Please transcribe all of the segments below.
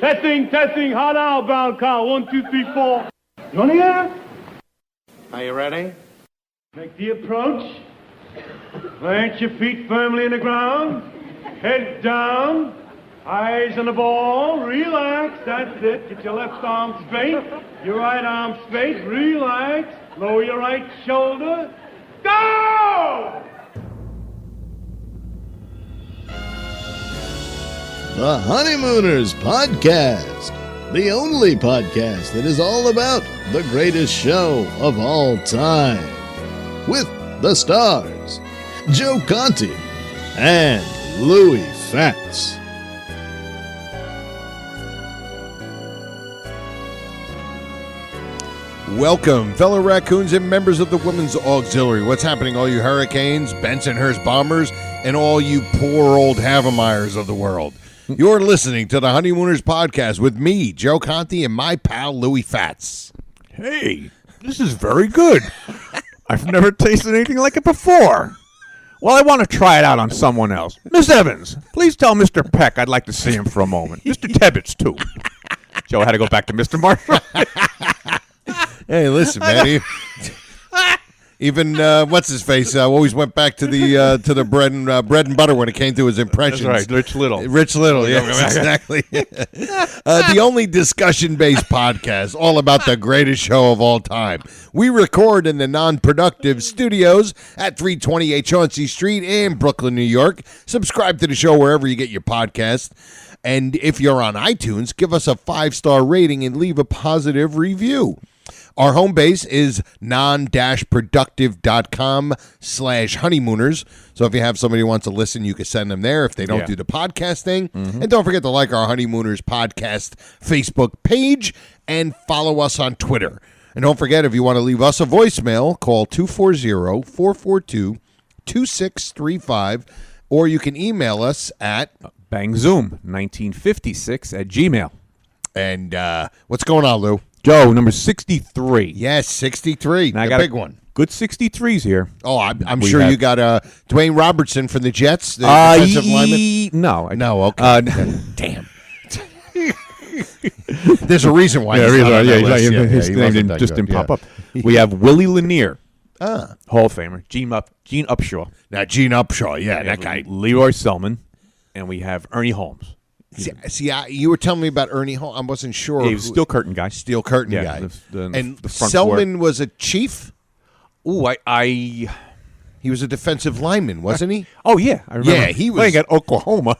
Testing, hot outbound call, 1, 2, 3, 4. You want to hear? Are you ready? Make the approach. Plant your feet firmly in the ground. Head down. Eyes on the ball. Relax. That's it. Get your left arm straight. Your right arm straight. Relax. Lower your right shoulder. Go! The Honeymooners Podcast, the only podcast that is all about the greatest show of all time. With the stars, Joe Conti and Louis Fatts. Welcome, fellow raccoons and members of the Women's Auxiliary. What's happening, all you Hurricanes, Bensonhurst Bombers, and all you poor old Havemeyers of the world? You're listening to the Honeymooners Podcast with me, Joe Conti, and my pal, Louis Fatts. Hey, this is very good. I've never tasted anything like it before. Well, I want to try it out on someone else. Miss Evans, please tell Mr. Peck I'd like to see him for a moment. Mr. Tebbets, too. Joe had to go back to Mr. Marshall. Hey, listen, man. Even what's his face always went back to the bread and butter when it came to his impressions. That's right, Rich Little. Rich Little, yes, exactly. The only discussion-based podcast, all about the greatest show of all time. We record in the Non-Productive studios at 328 Chauncey Street in Brooklyn, New York. Subscribe to the show wherever you get your podcast. And if you're on iTunes, give us a 5-star rating and leave a positive review. Our home base is Non-Productive.com/honeymooners. So if you have somebody who wants to listen, you can send them there if they don't do the podcast thing. Mm-hmm. And don't forget to like our Honeymooners Podcast Facebook page and follow us on Twitter. And don't forget, if you want to leave us a voicemail, call 240-442-2635, or you can email us at bangzoom1956@gmail. And what's going on, Lou? Joe, number 63. Yes, 63. Now, the big one. Good 63s here. Oh, I'm sure you got Dwayne Robertson from the Jets, the defensive lineman? No. No, okay. Damn. There's a reason why his name just didn't pop up. We have Willie Lanier, Hall of Famer, Gene Upshaw. Now, Gene Upshaw, that guy. Leroy Selman, and we have Ernie Holmes. See, you were telling me about Ernie Holmes. I wasn't sure. Yeah, he was Steel Curtain guy. Steel Curtain guy. And the Selman was a chief? Ooh, He was a defensive lineman, wasn't he? Oh, yeah. I remember. Yeah, he was. Playing at Oklahoma.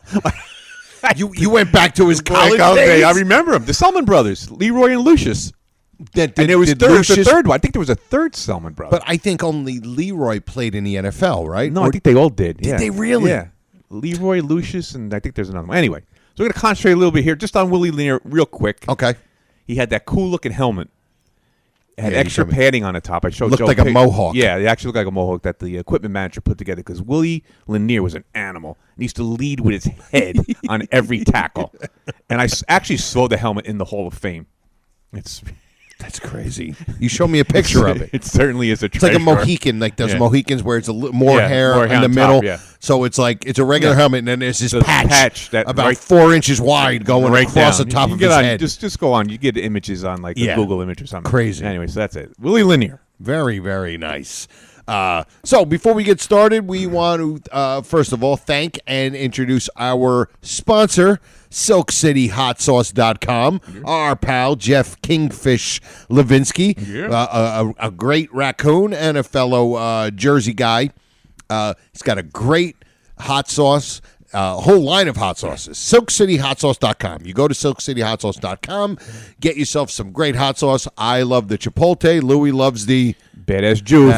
You went back to his college days? I remember him. The Selman brothers, Leroy and Lucius. And there was the third one. I think there was a third Selman brother. But I think only Leroy played in the NFL, right? No, I think they all did. Did they really? Yeah. Leroy, Lucius, and I think there's another one. Anyway. So we're going to concentrate a little bit here just on Willie Lanier real quick. Okay. He had that cool-looking helmet. It had extra padding on the top. I showed looked Joe like a mohawk. Yeah, it actually looked like a mohawk that the equipment manager put together because Willie Lanier was an animal. He used to lead with his head on every tackle. And I actually saw the helmet in the Hall of Fame. That's crazy. You showed me a picture of it. It certainly is a treasure. It's like a Mohican, like those Mohicans where it's more hair in the middle. Top, so it's like it's a regular helmet, and then there's this patch that about 4 inches wide going right across the top of his head. Just go on. You get images on like a Google image or something. Crazy. Anyway, so that's it. Willie Lanier. Very, very nice. So before we get started, we want to, first of all, thank and introduce our sponsor, SilkCityHotSauce.com. Our pal, Jeff Kingfish Levinsky, a great raccoon and a fellow Jersey guy. He's got a great hot sauce, a whole line of hot sauces. SilkCityHotSauce.com. You go to SilkCityHotSauce.com, get yourself some great hot sauce. I love the Chipotle. Louis loves the Badass Jew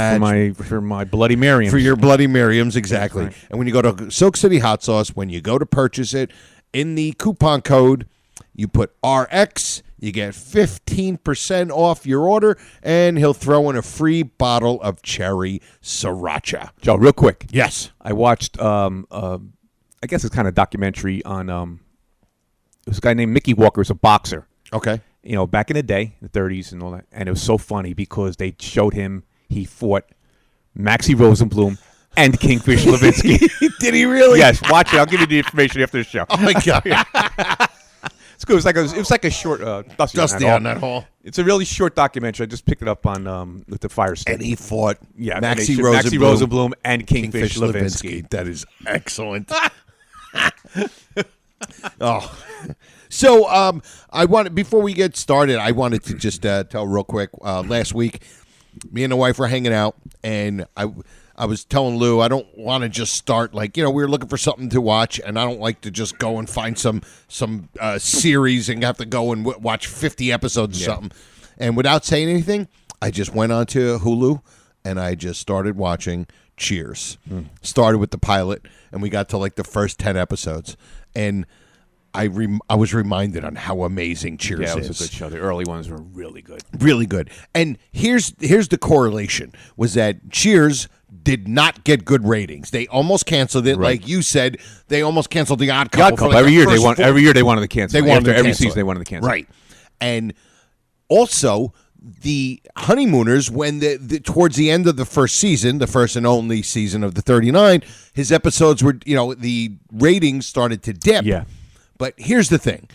for my Bloody Miriams. For your Bloody Miriams, exactly. Right. And when you go to Silk City Hot Sauce, when you go to purchase it, in the coupon code, you put RX, you get 15% off your order, and he'll throw in a free bottle of cherry sriracha. Joe, real quick. Yes. I watched, I guess it's kind of documentary on this guy named Mickey Walker. Is a boxer. Okay. You know, back in the day, the 30s and all that. And it was so funny because they showed him, he fought Maxie Rosenblum and Kingfish Levinsky. Did he really? Yes, watch it. I'll give you the information after the show. Oh, my God. It's good. It was like a short Dusty on that hall. It's a really short documentary. I just picked it up on with the Fire Stick. And he fought Maxie Rosenblum, Rosenblum and Kingfish Levinsky. That is excellent. Oh, so I wanted, before we get started, I wanted to just tell real quick. Last week, me and the wife were hanging out, and I was telling Lou I don't want to just start we were looking for something to watch, and I don't like to just go and find some series and have to go and watch 50 episodes or something. And without saying anything, I just went on to Hulu and I just started watching Cheers. Started with the pilot, and we got to the first 10 episodes, and I was reminded on how amazing Cheers is. Yeah, it was a good show. The early ones were really good. Really good. And here's the correlation, was that Cheers did not get good ratings. They almost canceled it. Right. Like you said, they almost canceled the Odd Couple. Every year they wanted to cancel. Every season they wanted to cancel. Right. And also the Honeymooners, when towards the end of the first season, the first and only season of the 39, his episodes were, the ratings started to dip. Yeah. But here's the thing.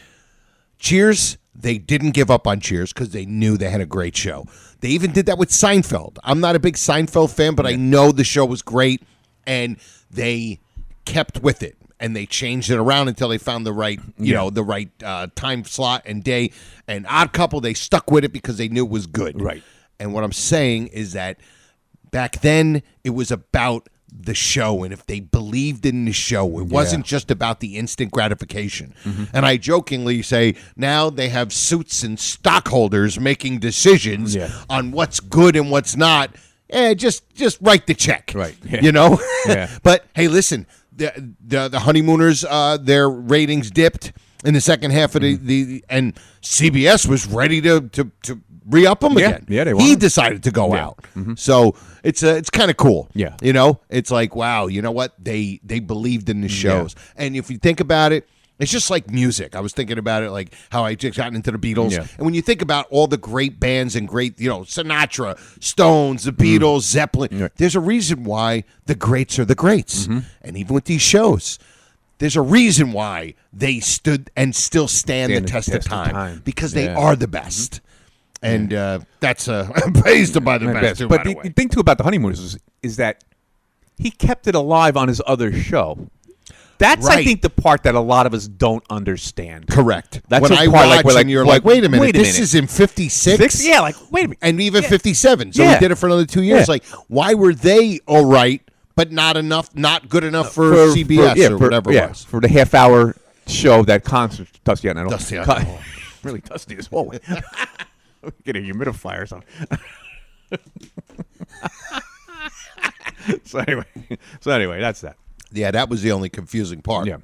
Cheers, they didn't give up on Cheers because they knew they had a great show. They even did that with Seinfeld. I'm not a big Seinfeld fan, but I know the show was great, and they kept with it, and they changed it around until they found the right, the right time slot and day. And Odd Couple, they stuck with it because they knew it was good. Right. And what I'm saying is that back then it was about the show, and if they believed in the show, it wasn't just about the instant gratification. And I jokingly say now they have suits and stockholders making decisions on what's good and what's not. Just write the check, right? But hey, listen, the Honeymooners, their ratings dipped in the second half of the and CBS was ready to re-up them again. Yeah, they he decided to go out. So it's kind of cool. Yeah. It's like, wow, you know what? They believed in the shows. And if you think about it, it's just like music. I was thinking about it, like how I just gotten into the Beatles. Yeah. And when you think about all the great bands and great, Sinatra, Stones, the Beatles, Zeppelin, there's a reason why the greats are the greats. And even with these shows, there's a reason why they stood and still stand the test of time. Because they are the best. And that's praised by the best, too, but by the the thing, too, about the Honeymooners is that he kept it alive on his other show. That's, I think, the part that a lot of us don't understand. Correct. That's when I part, watch and you're like, wait a minute, this is in 56? Yeah, wait a minute. And even 57. So we did it for another 2 years. Like, why were they all right, but not good enough for CBS or whatever it was? For the half-hour show, that concert, Dusty on Dusty on that hall. Really dusty this hallway. Get a humidifier or something. So anyway, that's that. Yeah, that was the only confusing part. Yeah.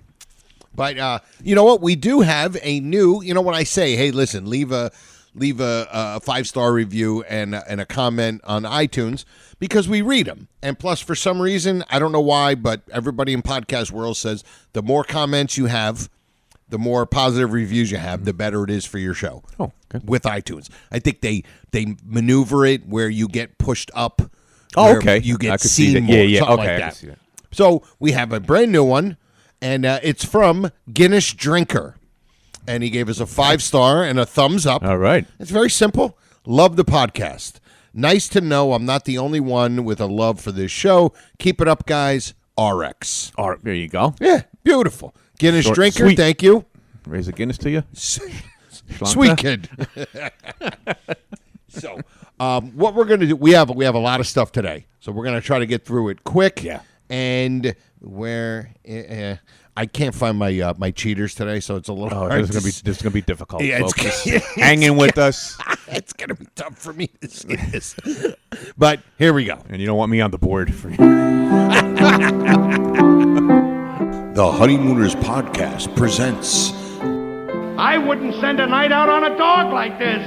But you know what? We do have a new, when I say, hey, listen, leave a 5-star review and a comment on iTunes, because we read them. And plus, for some reason, I don't know why, but everybody in podcast world says the more comments you have, the more positive reviews you have, the better it is for your show. Oh, good. With iTunes. I think they maneuver it where you get pushed up. Oh, okay. You get I could see seen that. more. Yeah, Something okay, like I that. can see that. So we have a brand new one, and it's from Guinness Drinker. And he gave us a 5-star and a thumbs up. All right. It's very simple. Love the podcast. Nice to know I'm not the only one with a love for this show. Keep it up, guys. RX. All right, there you go. Yeah, beautiful. Guinness Short, Drinker, sweet. thank you. Raise a Guinness to you. Sweet kid. So, what we're going to do, we have a lot of stuff today. So we're going to try to get through it quick. Yeah. And I can't find my cheaters today, so it's a little hard. This is gonna be difficult. Yeah, folks. Hang in with us. It's going to be tough for me to see this. But here we go. And you don't want me on the board for you. The Honeymooners Podcast presents. I wouldn't send a night out on a dog like this.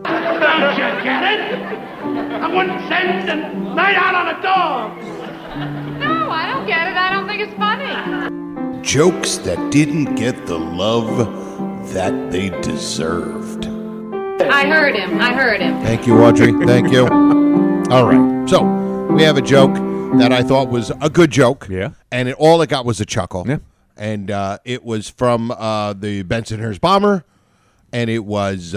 Don't you get it? I wouldn't send a night out on a dog. No, I don't get it. I don't think it's funny. Jokes that didn't get the love that they deserved. I heard him. Thank you, Audrey. Thank you. All right. So we have a joke that I thought was a good joke. Yeah. And all it got was a chuckle. Yeah. And it was from the Bensonhurst bomber, and it was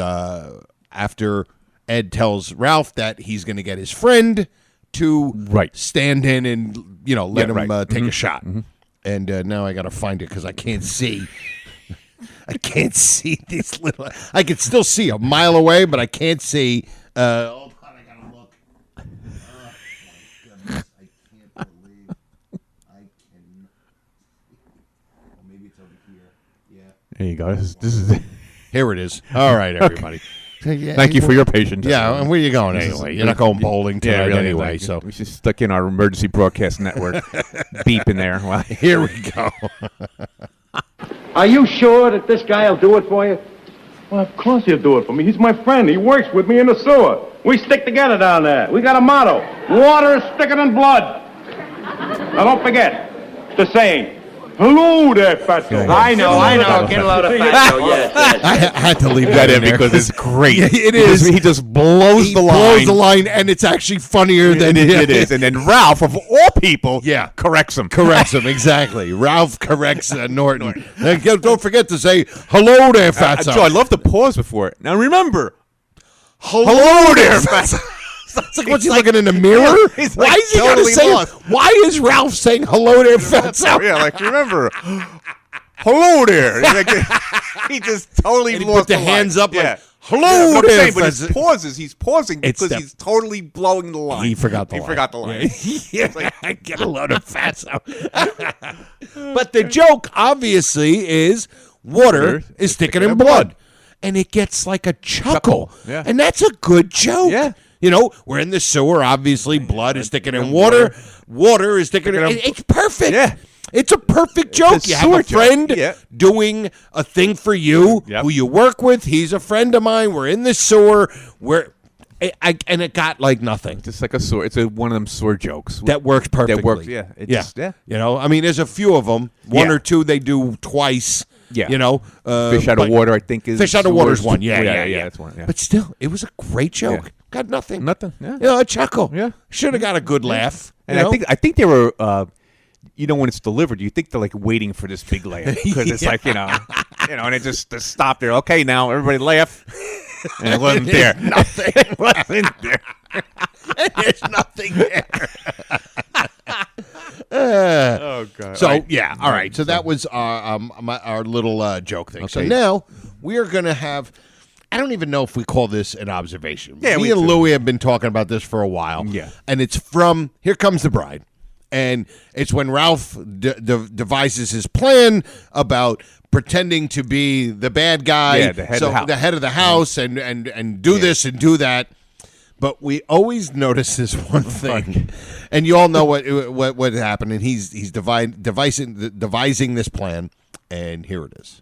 after Ed tells Ralph that he's going to get his friend to stand in and let him take a shot. And now I got to find it because I can't see. I can't see these little. I can still see a mile away, but I can't see. Hold on, I gotta look. Oh my goodness, I can't believe I can. Well, maybe it's over here. Yeah. There you go. This is Here it is. All right, everybody. Thank you for your patience. Yeah, and where are you going anyway? You're not going bowling tonight really, anyway. So we should stuck in our emergency broadcast network beep in there. Well, here we go. Are you sure that this guy will do it for you? Well, of course he'll do it for me. He's my friend. He works with me in the sewer. We stick together down there. We got a motto. Water is thicker than blood. Now, don't forget the saying. Hello there, Fatso. I know. Get a load of Fatso, yes. I had to leave that in there. because it's great. Yeah, it is. He just blows the line. Blows the line, and it's actually funnier than it is. And then Ralph, of all people, corrects him. Corrects him, exactly. Ralph corrects Norton. Don't forget to say, hello there, Fatso. Joe, I love the pause before it. Now remember, hello there, Fatso. It's like, what's he looking in the mirror? Why is he totally saying? Why is Ralph saying hello there, Fatso? Yeah, like remember, hello there. He just totally and he lost put the hands up like hello there. But he's pausing because he's totally blowing the line. He forgot the line. I get a load of Fatso. But the joke obviously is water is thicker than blood, and it gets like a chuckle. Yeah. And that's a good joke. Yeah. We're in the sewer. Obviously, blood is thicker than water. Water is thicker than... It's perfect. Yeah. It's a perfect joke. You have a friend doing a thing for you who you work with. He's a friend of mine. We're in the sewer. And it got like nothing. Just like a sewer. It's one of them sewer jokes. That works perfectly. That works, yeah. I mean, there's a few of them. One or two they do twice. Yeah. Fish out of water, I think, is... Fish out of water is one. Yeah. That's one. Yeah. But still, it was a great joke. Yeah. Got nothing. Yeah. A chuckle. Yeah. Should have got a good laugh. And I think they were... when it's delivered, you think they're like waiting for this big laugh because it's like and it just stopped there. Okay, now everybody laugh, and it wasn't there. Nothing. It wasn't there. There's nothing there. Oh God. So all right. So that was our little joke thing. Okay. So now we are going to have. I don't even know if we call this an observation. Yeah, me and Louie have been talking about this for a while. Yeah, and it's from Here Comes the Bride. And it's when Ralph devises his plan about pretending to be the bad guy, the head of the house, and do this and do that. But we always notice this one thing, and you all know what happened. And he's devising this plan, and here it is.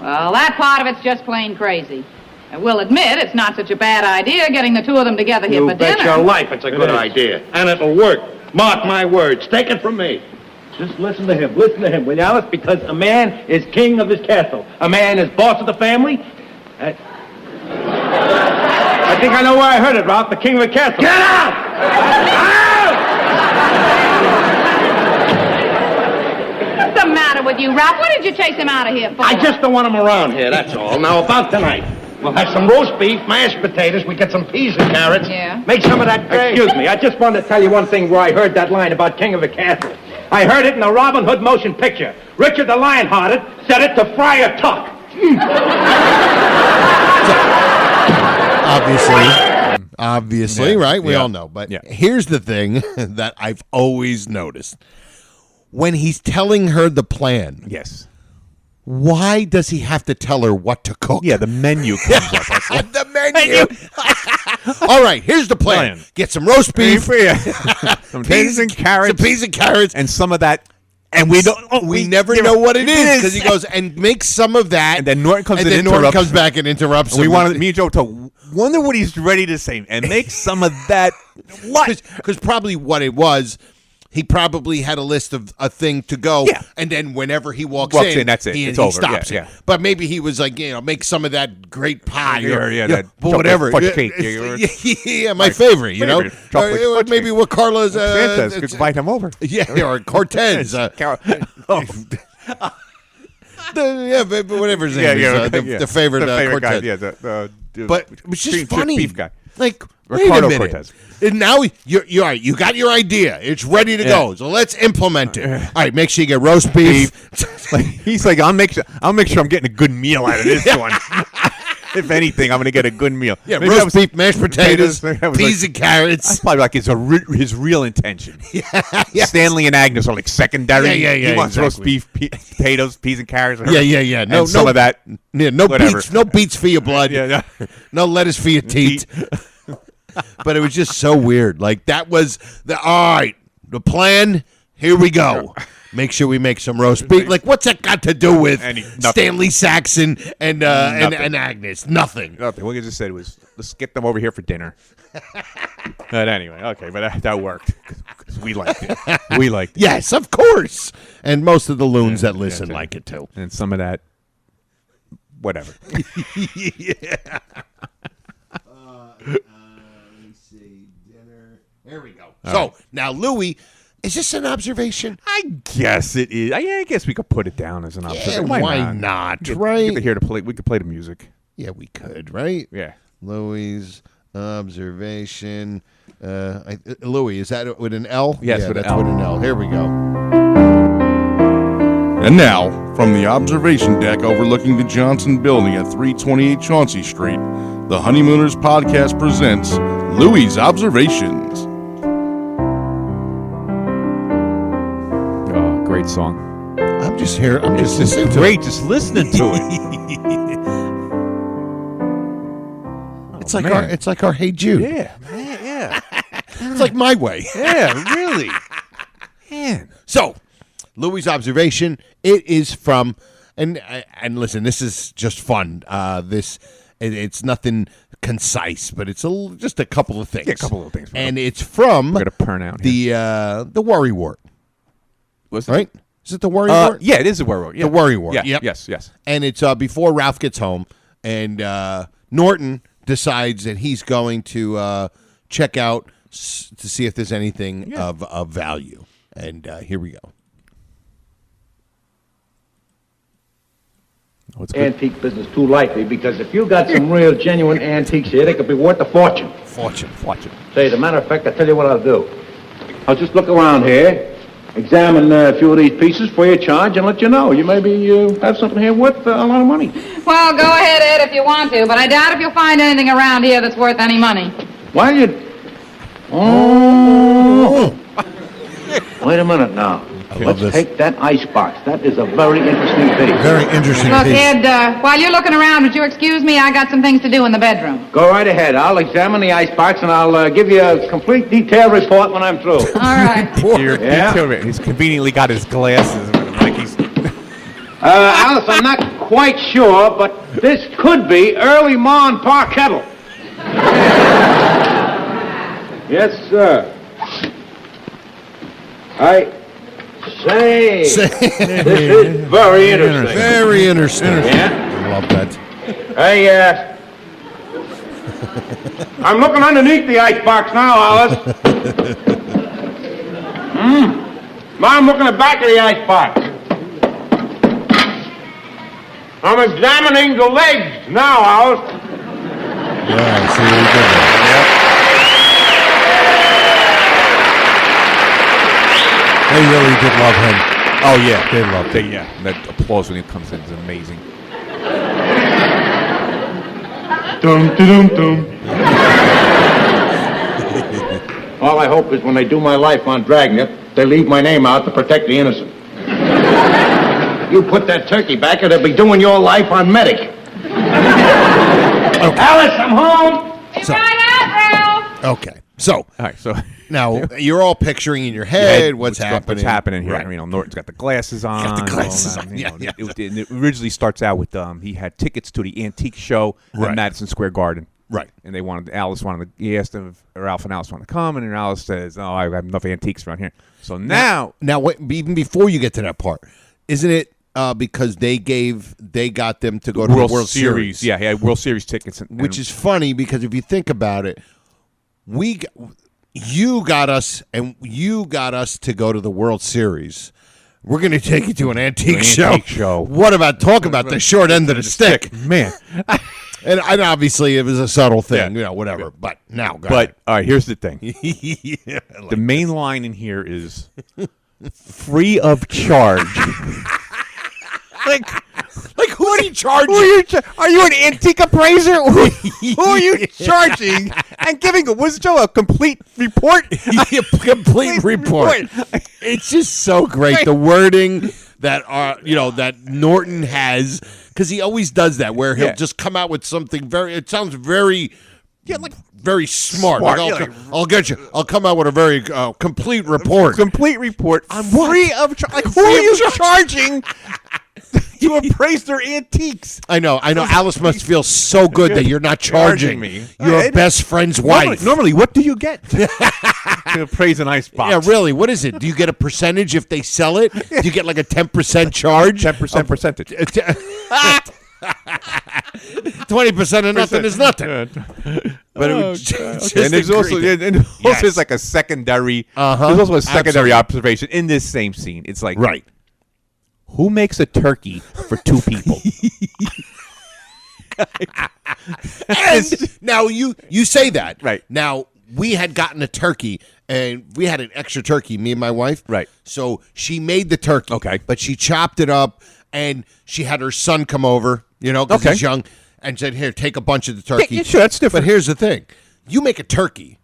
Well, that part of it's just plain crazy. I will admit it's not such a bad idea getting the two of them together here for dinner. You bet your life it's a good idea, and it'll work. Mark my words. Take it from me. Just listen to him. Listen to him, will you, Alice? Because a man is king of his castle. A man is boss of the family. I think I know where I heard it, Ralph. The king of the castle. Get out! What's the matter with you, Ralph? What did you chase him out of here for? I just don't want him around here, that's all. Now, about tonight. We'll have some roast beef, mashed potatoes. We get some peas and carrots. Yeah. Make some of that gravy. Excuse me. I just wanted to tell you one thing where I heard that line about King of the Castle. I heard it in the Robin Hood motion picture. Richard the Lionhearted said it to Friar Tuck. Obviously, right? We all know. But here's the thing that I've always noticed. When he's telling her the plan. Yes. Why does he have to tell her what to cook? Yeah, the menu comes up. The menu. All right, here's the plan. Get some roast beef, some peas and carrots, and some of that. And we never know what it is because he goes and makes some of that, and then Norton comes back and interrupts. We wanted me and Joe to wonder what he's ready to say and make some of that. What? Because probably what it was. He probably had a list of a thing to go, and then whenever he walks in, that's it. He over. Stops it. But maybe he was like, make some of that great pie or whatever. Fudge cake. My favorite, Or maybe what Carla's could invite him over. Yeah, or Cortez. But whatever his name is, the favorite Cortez. guy. Yeah, But it was just funny. Beef guy. Like, Ricardo wait a minute. Cortez. And now you're all right. You got your idea. It's ready to go. So let's implement it. All right, make sure you get roast beef. He's like, I'll make sure I'm getting a good meal out of this one. If anything, I'm going to get a good meal. Yeah, maybe roast beef, mashed potatoes, peas and carrots. That's probably like his real intention. Yeah. Stanley and Agnes are like secondary. Yeah, He wants exactly. roast beef, potatoes, peas and carrots. Yeah. No, some of that. Yeah, no whatever. beets. No beets for your blood. Yeah. No lettuce for your teeth. But it was just so weird. Like, that was all right, the plan, here we go. Make sure we make some roast beef. Like, what's that got to do with Stanley Saxon and Agnes? Nothing. Nothing. What you just said was, let's get them over here for dinner. But anyway, okay, but that worked. 'Cause we liked it. We liked it. Yes, of course. And most of the loons that listen like it, too. And some of that, whatever. Yeah. Let me see. Dinner. There we go. So, now, Louis, is this an observation? I guess it is. I guess we could put it down as an observation. Why not? Right? We could play the music. Yeah, we could, right? Yeah. Louis' observation. Louis, is that with an L? Yes, yeah, with an that's L. with an L. Here we go. And now, from the observation deck overlooking the Johnson Building at 328 Chauncey Street, the Honeymooners podcast presents Louis' Observations. Oh, great song. I'm just here. I'm just It's listening great to just listening to it. it. It's like our Hey Jude. Yeah, man, yeah. It's like My Way. Yeah, really. Man. So, Louis' observation, it is from, and listen, this is just fun. It's nothing concise, but it's just a couple of things. Yeah, a couple of things. And it's from We're gonna turn out here. the worrywart. What's it? Right? Is it the worrywart? Yeah, it is a worrywart. Yeah. The worrywart. Yeah. Yep. Yes. And it's before Ralph gets home, and Norton decides that he's going to check out to see if there's anything of value. And here we go. Antique business too likely, because if you got some real genuine antiques here, they could be worth a fortune. Fortune. Say, as a matter of fact, I'll tell you what I'll do. I'll just look around here, examine a few of these pieces for your charge, and let you know. You maybe have something here worth a lot of money. Well, go ahead, Ed, if you want to, but I doubt if you'll find anything around here that's worth any money. Why you... Oh! Wait a minute now. love this. Take that icebox. That is a very interesting piece. Very interesting Look, piece. Ed, while you're looking around, would you excuse me? I got some things to do in the bedroom. Go right ahead. I'll examine the icebox, and I'll give you a complete detailed report when I'm through. All right. Yeah? He's conveniently got his glasses with him, like he's... Alice, I'm not quite sure, but this could be early morn parkettle. Yes, sir. I say, this is very interesting. Very interesting. Yeah? I love that. Hey, I'm looking underneath the icebox now, Alice. Now I'm looking at the back of the icebox. I'm examining the legs now, Alice. Yeah, see what he did there. They really did love him. Oh, yeah. They loved him. Yeah. That applause when he comes in is amazing. Dum-de-dum-dum. All I hope is when they do my life on Dragnet, they leave my name out to protect the innocent. You put that turkey back, or they'll be doing your life on Medic. Alice, I'm home. Be right out, Ralph. Okay. So, All right, so... now, you're all picturing in your head what's happening. What's happening here? Right. You know, Norton's got the glasses on. Got the and all glasses that, on, you yeah, know, yeah. It originally starts out with he had tickets to the antique show Right. at Madison Square Garden. Right. And he asked him if Ralph and Alice wanted to come, and then Alice says, "Oh, I have enough antiques around here." So now, wait, even before you get to that part, isn't it because they got them to go to the World Series? Yeah, he had World Series tickets, Which is funny because if you think about it, you got us to go to the World Series we're going to take you to an antique show. What about Talk about the short end of the stick. Man. And obviously it was a subtle thing, whatever. But now, go ahead. All right, here's the thing. Like the main line in here is free of charge. Like, who are you charging? Are you an antique appraiser? Who are you charging and giving a complete report? Complete report. It's just so great. The wording that that Norton has, because he always does that, where he'll just come out with something it sounds very, very smart. Like, I'll get you. I'll come out with a very complete report. Complete report. On what? Free of charge. Like, who are you charging to appraise their antiques? I know. Alice must feel so good that you're not charging me. Your best friend's wife. Normally, what do you get to appraise an ice box? Yeah, really. What is it? Do you get a percentage if they sell it? Do you get like a 10% charge? 10% percentage. 20% of nothing is nothing. But it was just and there's also there's like a secondary. There's also a secondary observation in this same scene. It's like, right. Who makes a turkey for two people? And now you say that. Right. Now, we had gotten a turkey, and we had an extra turkey, me and my wife. Right. So she made the turkey. Okay. But she chopped it up, and she had her son come over, because he's young, and said, here, take a bunch of the turkey. Yeah, sure, that's different. But here's the thing. You make a turkey,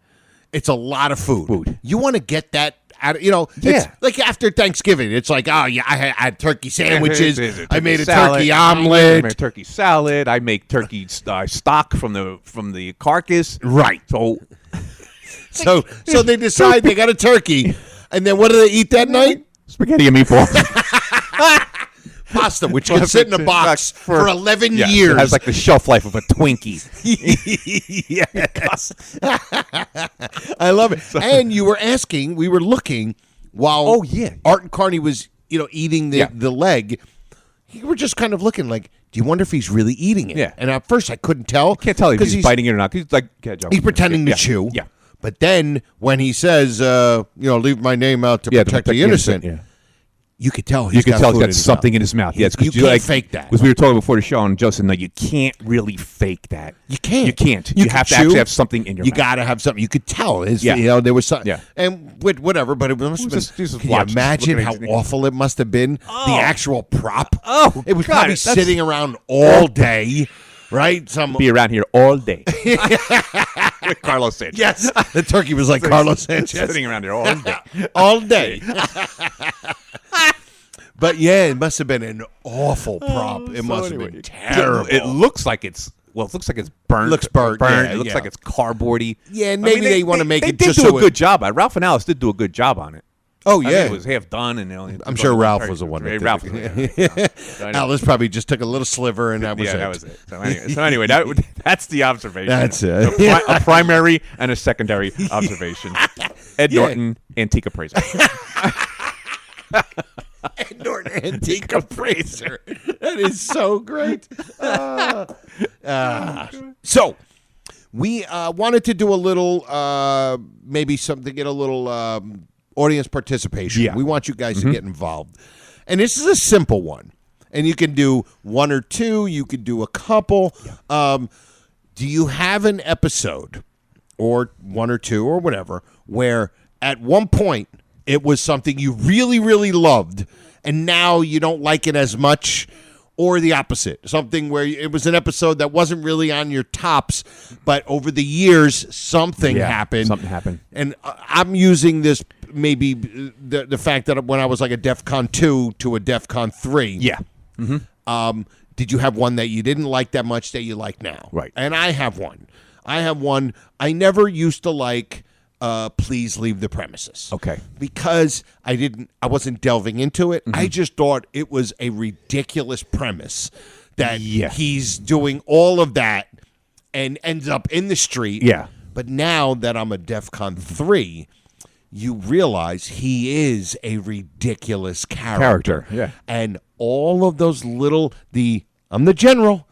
it's a lot of food. You want to get that it's like after Thanksgiving. It's like, I had turkey sandwiches. I made a turkey omelet. I made a turkey salad. I make turkey stock from the carcass. Right. So they decide they got a turkey, and then what do they eat that night? Spaghetti and meatballs. Pasta, which can sit in a box for 11 years. It has like the shelf life of a Twinkie. Yes. I love it. And we were looking while Art and Carney was, eating the leg. You were just kind of looking like, do you wonder if he's really eating it? Yeah. And at first I couldn't tell. Can't tell if he's biting it or not. He's like, he's pretending to chew. Yeah. But then when he says, leave my name out to protect the innocent. You could tell he's got something in his mouth. Yes, you can't fake that. Because we were talking before the show, and Justin, you can't really fake that. You can't. You can't. You have to actually have something in your mouth. You got to have something. You could tell. There was something. Yeah. And whatever, but it must have been. Can you imagine how awful it must have been? The actual prop. Oh, it was probably sitting around all day. Right? Be around here all day. With Carlos Sanchez. Yes. The turkey was like Carlos Sanchez. Sitting around here all day. All day. But it must have been an awful prop. It must have been terrible. It looks like it's burnt. Looks burnt. It looks like it's cardboardy. Yeah, maybe they want to make it just so a good job. Ralph and Alice did do a good job on it. Oh, yeah. It was half done. And I'm sure Ralph was the one that did Ralph. Alice probably just took a little sliver, and that was it. That was it. So anyway, that's the observation. That's it. A primary and a secondary observation. Ed Norton, antique appraiser. Ed Norton, antique appraiser. That is so great. So we wanted to do a little, maybe something, get a little audience participation. Yeah. We want you guys to get involved. And this is a simple one. And you can do one or two. You could do a couple. Yeah. Do you have an episode, or one or two, or whatever, where at one point it was something you really, really loved, and now you don't like it as much, or the opposite, something where it was an episode that wasn't really on your tops, but over the years something happened. Something happened. And I'm using this maybe the fact that when I was like a DEFCON 2 to a DEFCON 3. Yeah. Mm-hmm. Did you have one that you didn't like that much that you like now? Right. And I have one. I never used to like Please Leave the Premises. Okay. Because I wasn't delving into it. I just thought it was a ridiculous premise that he's doing all of that and ends up in the street. Yeah. But now that I'm a DEFCON 3, you realize he is a ridiculous character. Yeah. And all of those little, I'm the general.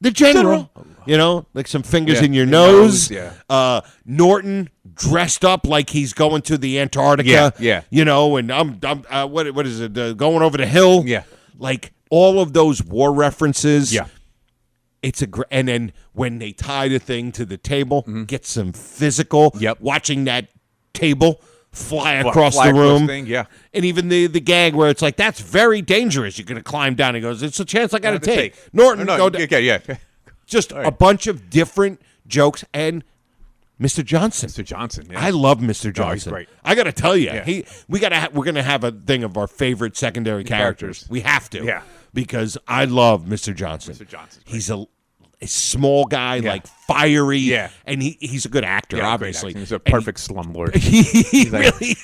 The general. You know, like some fingers Yeah, in your your nose. nose, yeah. Norton dressed up like he's going to the Antarctica. Yeah, yeah. You know, and I'm what is it? Going over the hill. Yeah. Like all of those war references. Yeah. It's and then when they tie the thing to the table, get some physical. Yep. Watching that table fly across the room. Thing, yeah. And even the gag where it's like, that's very dangerous. You're going to climb down. He goes, it's a chance I got to take. Norton, No, go down. yeah. Just a bunch of different jokes. And Mr. Johnson. Mr. Johnson, yeah. I love Mr. Johnson. Oh, he's great. I got to tell you, Yeah. we're going to have a thing of our favorite secondary characters. We have to. Yeah. Because I love Mr. Johnson. Mr. Johnson's great. He's a small guy, like fiery. Yeah. And he's a good actor, Yeah, obviously. He's a perfect slumlord. He really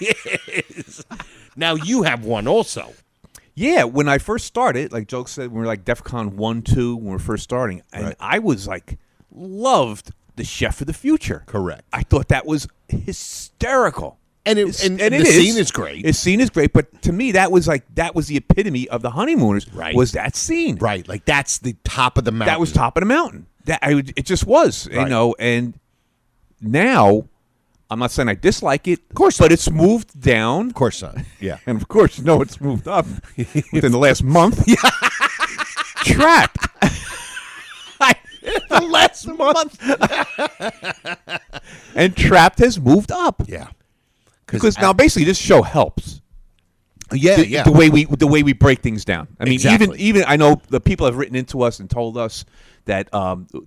is. Now you have one also. Yeah, when I first started, like Joe said, we were like DEFCON 1, 2 when we were first starting, and I was like, loved the Chef of the Future. Correct. I thought that was hysterical. And the scene is great. The scene is great, but to me, that was the epitome of the Honeymooners. Right. Was that scene? Right, like that's the top of the mountain. That was top of the mountain. It just was, Right. you know. And now, I'm not saying I dislike it, Of course but not. it's moved down. Of course not. Yeah. And of course, you know, it's moved up within the last month. Trapped. The last month. And Trapped has moved up. Yeah. Because now basically this show helps. Yeah, The way we break things down. I mean, Exactly. even I know the people have written into us and told us that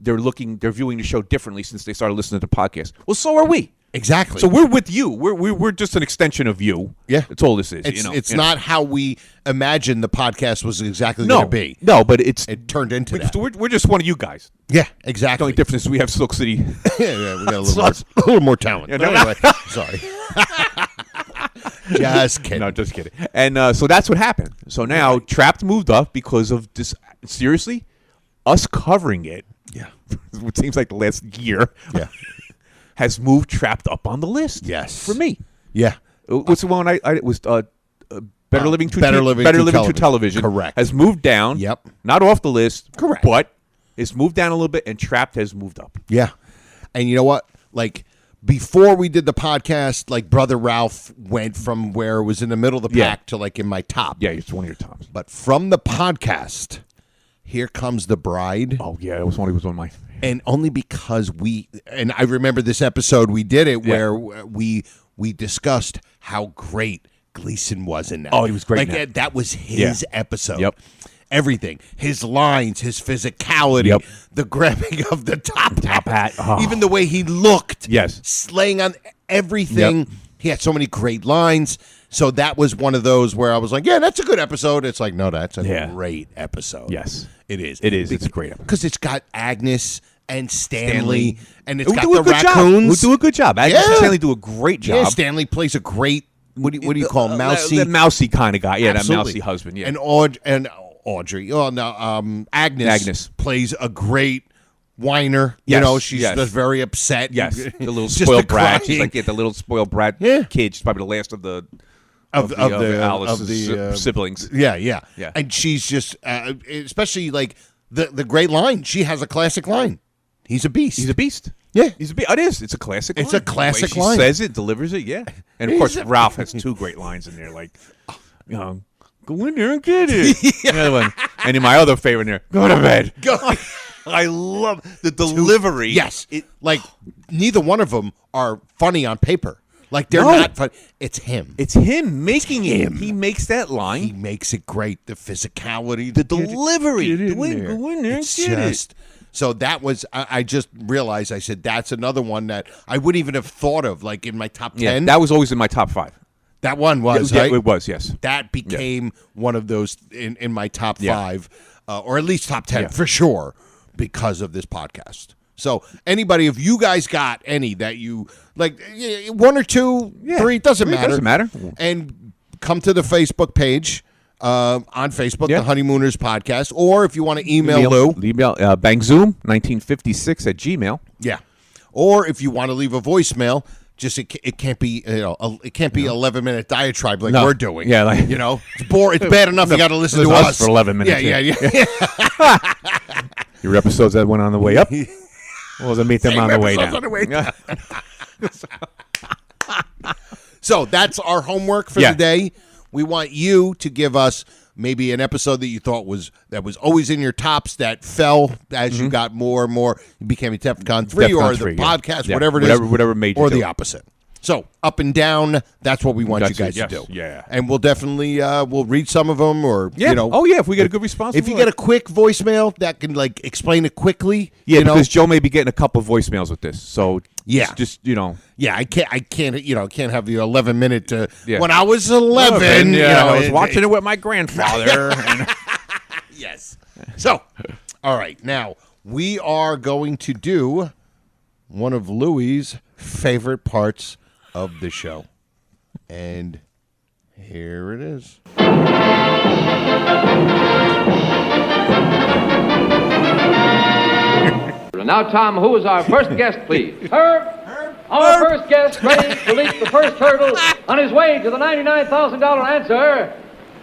they're viewing the show differently since they started listening to podcasts. Well, so are we. Exactly. So we're with you. We're just an extension of you. Yeah. That's all this is. It's not how we imagined the podcast was exactly going to be. No, but it turned into that. We're just one of you guys. Yeah, The exactly. only difference is we have Silk City. Yeah, we got a little more talent. Yeah, But no, anyway, sorry. Just kidding. No, just kidding. And so that's what happened. So now Trapped moved up because of this. Seriously, us covering it. Yeah. It seems like the last year. Yeah. Has moved Trapped up on the list. Yes. For me. Yeah. What's the one it was Better Living Through Better Living Through Television. Correct. Has moved down. Yep. Not off the list. Correct. But it's moved down a little bit, and Trapped has moved up. Yeah. And you know what? Like, before we did the podcast, like, Brother Ralph went from where it was in the middle of the Yeah. pack to, like, in my top. Yeah, it's one of your tops. But from the podcast, Here Comes the Bride. Oh yeah, it was one of my. And only because I remember this episode we did it where we discussed how great Gleason was in that. Oh, he was great Like in that. that was his episode. Yep. Everything, his lines, his physicality, Yep. the grabbing of the top hat. Oh. even the way he looked, Yes. slaying on everything. Yep. He had so many great lines. So that was one of those where I was like, yeah, that's a good episode. It's like, no, that's a great episode. Yes. It is. It is. It's a great episode. Because it's got Agnes and Stanley. And it's Who got do a the good job. raccoons. Who do a good job. Agnes and Yeah. Stanley do a great job. Yeah, Stanley plays a great, what do you call him, mousy? The mousy kind of guy. Yeah, Absolutely. that mousy husband. Yeah. And Audrey. Oh, no, Agnes plays a great whiner. You Yes, know, she's yes. just very upset. Yes, the little Just spoiled the brat. She's crying. like the little spoiled brat Yeah. kid. She's probably the last of the Alice's siblings. Yeah. Yeah. And she's just, especially like the great line. She has a classic line. He's a beast. He's a beast. Yeah. He's a beast. It is. It's a classic. It's line. a classic the way line. She says it, delivers it. Yeah. And of course, Ralph has two great lines in there. Like, go in there and get it. The other one. And then my other favorite in there. Go to bed. I love the delivery. Yes. Like, neither one of them are funny on paper. Like, they're not funny. It's him. It's him making it. He makes that line. He makes it great. The physicality. The delivery. Go in there and get it. So that was, I just realized, I said, that's another one that I wouldn't even have thought of, like, in my top 10. Yeah, that was always in my top 5. That one was, Yeah, right? it was, yes. That became one of those in my top Yeah. 5, or at least top 10 Yeah. for sure, because of this podcast. So anybody, if you guys got any that you, like, one or two, three, doesn't matter. Doesn't matter. And come to the Facebook page. On Facebook, Yeah. the Honeymooners Podcast, or if you want to email Lou, bangzoom1956 at Gmail. yeah, or if you want to leave a voicemail, just it can't be it can't be 11-minute diatribe like No. we're doing. Yeah, like- it's bad enough you got to listen to Listen to us for 11 minutes, Yeah. Your episodes that went on the way up. Well, then meet them on the way down. On the way down. So that's our homework for the day. We want you to give us maybe an episode that you thought was always in your tops that fell as you got more and more. You became a Defcon 3 or the podcast, whatever it is. Whatever made you or do the it. opposite. So up and down, that's what we want you guys to do. Yeah. And we'll definitely we'll read some of them or you know. Oh yeah, if we get a good response. If you get a quick voicemail that can like explain it quickly. Yeah, you know? because Joe may be getting a couple of voicemails with this. So just Yeah, I can't have the 11-minute when I was 11, I was watching it with my grandfather. and Yes. So, all right, now we are going to do one of Louie's favorite parts of the show. And here it is. And now, Tom, who is our first guest, please? Herb. Our first guest, ready to leap the first hurdle on his way to the $99,000 answer,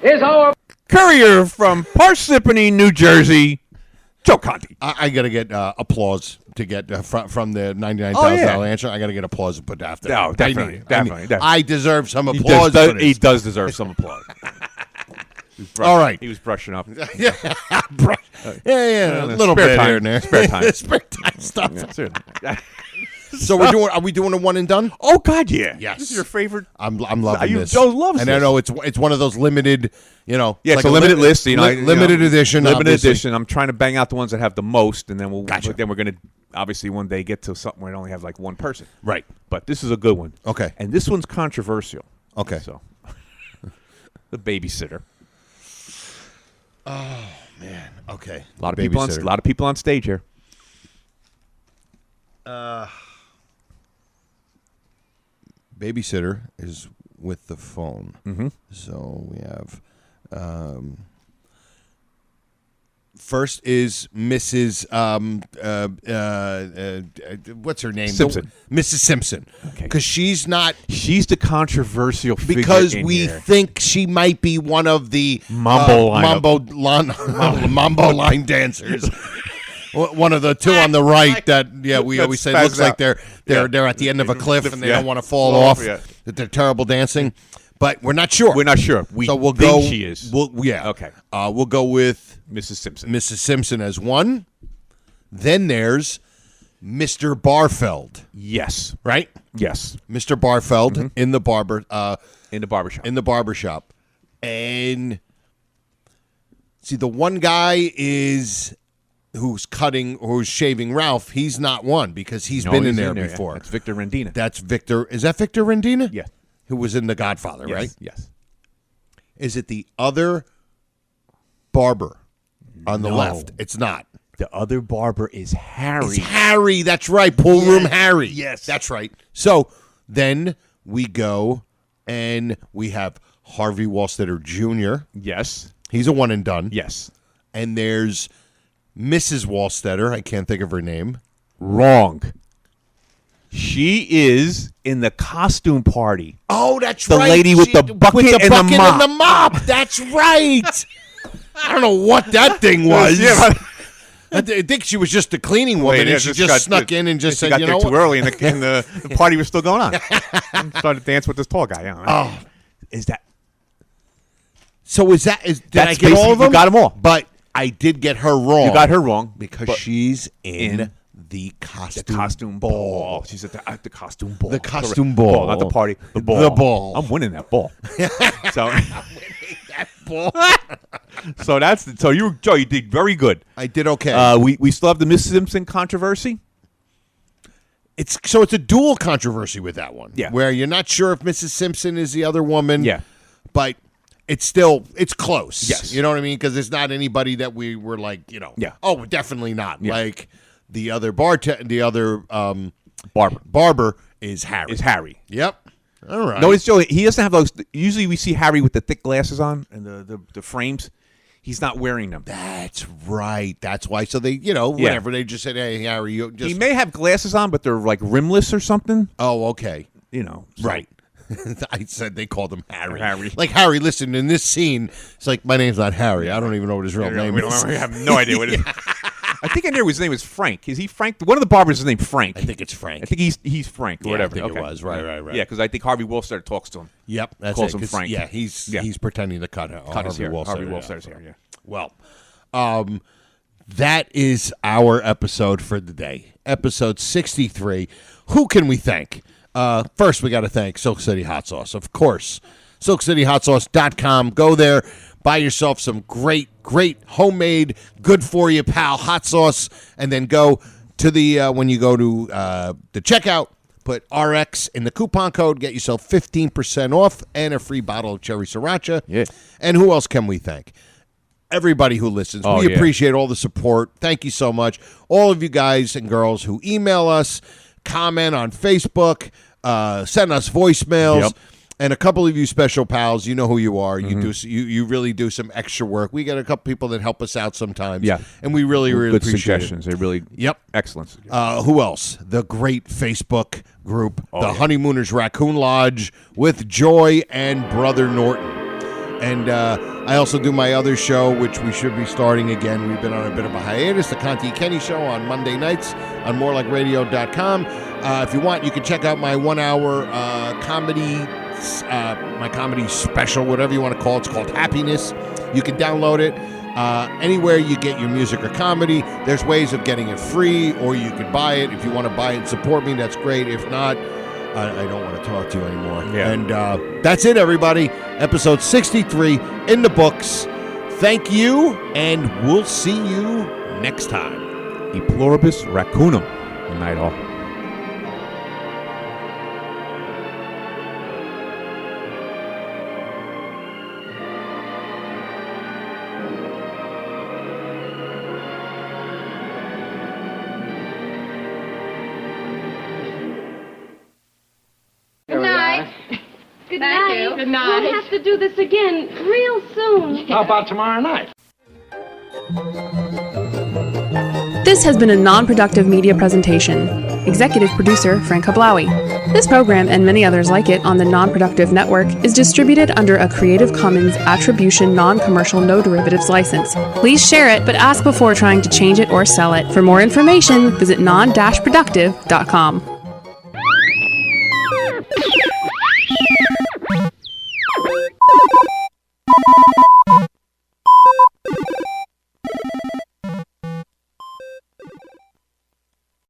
is our courier from Parsippany, New Jersey, Joe Conti. I got to get applause to get from the $99,000 answer. I got to get applause to put after. No, definitely. I deserve some applause. He does deserve some applause. All right. He was brushing up. Yeah, a little bit time. here and there. Spare time. Spare time stuff. Yeah, So are we doing a one and done? Oh God, yeah. Yes. This is your favorite. I'm loving this. Joe loves and this. I know it's one of those limited, Yeah, like it's a limited list. Limited edition. Limited obviously. edition. I'm trying to bang out the ones that have the most, and then we're gonna obviously one day get to something where it only have like one person. Right. But this is a good one. Okay. And this one's controversial. Okay. So the babysitter. Oh man. Okay. A lot of people on stage here. Babysitter is with the phone. Mm-hmm. So we have first is Mrs. What's her name? Simpson. Mrs. Simpson. Okay. Because she's not. She's the controversial figure Because in we here. think she might be one of the Mambo line dancers. One of the two on the right that we always say looks like they're at the end of a cliff and they don't want to fall off. Yeah. That they're terrible dancing, but we're not sure. We're not sure. So we'll think go. she is. Okay. We'll go with Mrs. Simpson. Mrs. Simpson as one. Then there's Mr. Barfeld. Yes. Right. Yes. Mr. Barfeld in the barbershop. In the barbershop. And see, the one guy is who's shaving Ralph. He's not one because he's been in there before. That's Victor Rendina. That's Victor. Is that Victor Rendina? Yeah. Who was in The Godfather, Yes. right? Yes. Is it the other barber on the left? It's not. The other barber is Harry. It's Harry. That's right. Pool Room Harry. Yes. That's right. So then we go and we have Harvey Wallstetter Jr. Yes. He's a one and done. Yes. And there's Mrs. Wallstetter. I can't think of her name. Wrong. She is in the costume party. Oh, that's the right. The lady with the bucket, and the mop. That's right. I don't know what that thing was. I think she was just a cleaning woman, and she just snuck in and just said, "You know what?" Too early, and the party was still going on. Started to dance with this tall guy. Oh, is that? So did I get all of them? You got them all, but I did get her wrong. You got her wrong because she's in the costume ball. She's at the costume ball. The costume ball. Not the party. The ball. The ball. I'm winning that ball. So I'm winning that ball. So Joe, you did very good. I did okay. We still have the Miss Simpson controversy. It's a dual controversy with that one. Yeah. Where you're not sure if Mrs. Simpson is the other woman. Yeah. But it's close. Yes. You know what I mean? Because it's not anybody that we were like, Yeah. Oh, definitely not. Yeah. Like the other barber is Harry. Yep. All right. No, it's Joe. He doesn't have those. Usually we see Harry with the thick glasses on and the frames. He's not wearing them. That's right. That's why. So they, whatever. They just said, "Hey, Harry, you just." He may have glasses on, but they're like rimless or something. Oh, okay. So. Right. I said they called him Harry. Harry. Like, Harry, listen, in this scene, it's like, my name's not Harry. I don't even know what his real name is. I have no idea what it is. I think I knew his name was Frank. Is he Frank? One of the barbers is named Frank. I think it's Frank. I think he's Frank or whatever. I think it was. Right. Yeah, because I think Harvey Wolfster talks to him. Yep, that's calls it, him Frank. Yeah, he's pretending to cut his hair. Harvey Wolfster's hair. Yeah. Well, that is our episode for the day. Episode 63. Who can we thank? First, we got to thank Silk City Hot Sauce, of course. SilkCityHotSauce.com. Go there, buy yourself some great homemade, good for you, pal hot sauce, and then go to the when you go to the checkout, put RX in the coupon code, get yourself 15% off and a free bottle of cherry sriracha. Yeah. And who else can we thank? Everybody who listens. We appreciate all the support. Thank you so much. All of you guys and girls who email us, comment on Facebook, send us voicemails. Yep. And a couple of you special pals, you know who you are. You really do some extra work. We get a couple people that help us out sometimes. Yeah. And we really Good appreciate suggestions. it. They really excellent. Who else? The great Facebook group, the Honeymooners Raccoon Lodge with Joy and Brother Norton. And I also do my other show, which we should be starting again. We've been on a bit of a hiatus, the Conti Kenny Show on Monday nights on morelikeradio.com. If you want, you can check out my 1 hour comedy, my comedy special, whatever you want to call it. It's called Happiness. You can download it anywhere you get your music or comedy. There's ways of getting it free, or you could buy it. If you want to buy it and support me, that's great. If not, I don't want to talk to you anymore. Yeah. And that's it, everybody. Episode 63 in the books. Thank you, and we'll see you next time. E pluribus raccoonum. Good night, all. Good night. Good night. Good night. We'll have to do this again real soon. How about tomorrow night? This has been a non-productive media presentation. Executive producer Frank Hablawi. This program and many others like it on the Non-Productive Network is distributed under a Creative Commons Attribution Non-Commercial No Derivatives license. Please share it, but ask before trying to change it or sell it. For more information, visit non-productive.com.